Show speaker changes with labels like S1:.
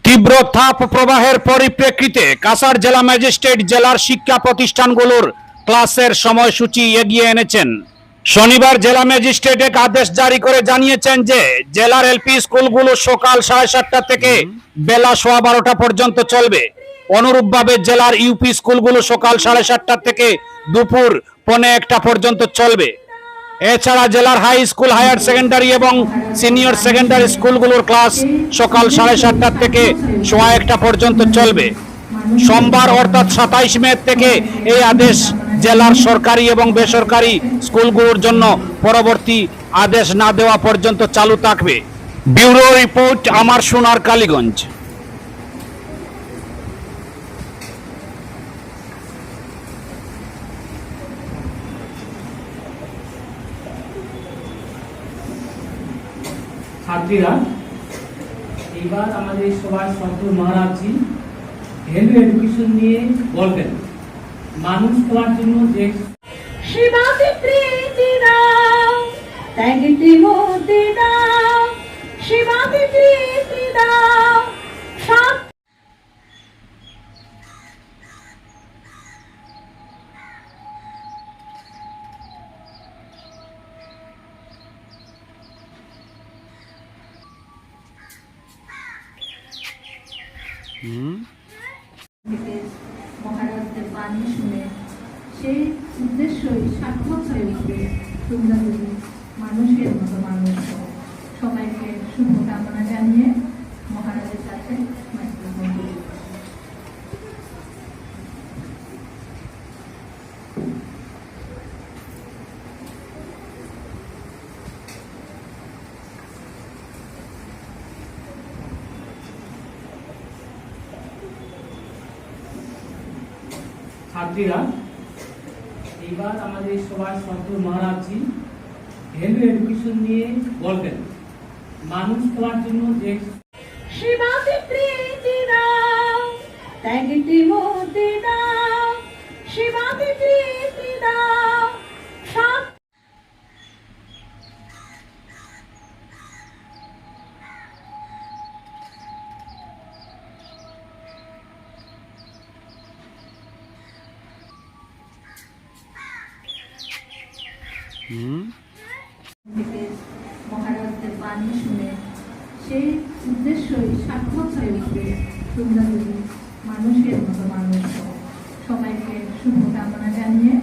S1: তীব্র তাপ প্রবাহের পরিপ্রেক্ষিতে কাছাড় জেলা ম্যাজিস্ট্রেট জেলার শিক্ষা প্রতিষ্ঠানগুলোর ক্লাসের সময়সূচি এগিয়ে এনেছেন। শনিবার জেলা ম্যাজিস্ট্রেট এক আদেশ জারি করে জানিয়েছেন যে জেলার এলপি স্কুলগুলো সকাল 7:30 থেকে বেলা 12:15 পর্যন্ত চলবে। অনুরূপভাবে জেলার ইউপি স্কুলগুলো সকাল 7:30 থেকে দুপুর 1:15 পর্যন্ত চলবে। এছাড়া জেলার হাই স্কুল, হায়ার সেকেন্ডারি এবং সিনিয়র সেকেন্ডারি স্কুলগুলোর ক্লাস সকাল 7:30 থেকে 1:15 পর্যন্ত চলবে। সোমবার অর্থাৎ 27 মে থেকে এই আদেশ জেলার সরকারি এবং বেসরকারি স্কুলগুলোর জন্য পরবর্তী আদেশ না দেওয়া পর্যন্ত চালু থাকবে। ব্যুরো রিপোর্ট, আমার সোনার কালীগঞ্জ।
S2: ছাত্রীরা, এইবার আমাদের সবার সন্তুর মহারাজজি ভ্যালু এডুকেশন নিয়ে বলবেন। মানুষ হওয়ার জন্য যে
S3: শিবাতে প্রীতি দাও, ত্যাগেতে মুক্তি দাও, শিবাতে প্রীতি দাও, মহারাজদের বাণী শুনে সেই উদ্দেশ্যই সার্থক হয়ে উঠবে। তোমরা যদি মানুষের মতো মানুষ হও। সবাইকে শুভকামনা জানিয়ে মহারাজের কাছে মাইক্রোফোন দিই।
S2: ছাত্রীরা, এইবার আমাদের সবার সন্তুর মহারাজজি ভ্যালু এডুকেশন নিয়ে বলবেন। মানুষ হওয়ার জন্য যে
S3: শিবাতে প্রীতি দাও, ত্যাগেতে মুক্তি দাও, শিবাতে প্রীতি দাও, মহারাজদের বাণী শুনে সেই উদ্দেশ্যই সার্থক হয়ে উঠবে। তোমরা যদি মানুষের মতো মানুষ হও। সবাইকে শুভকামনা জানিয়ে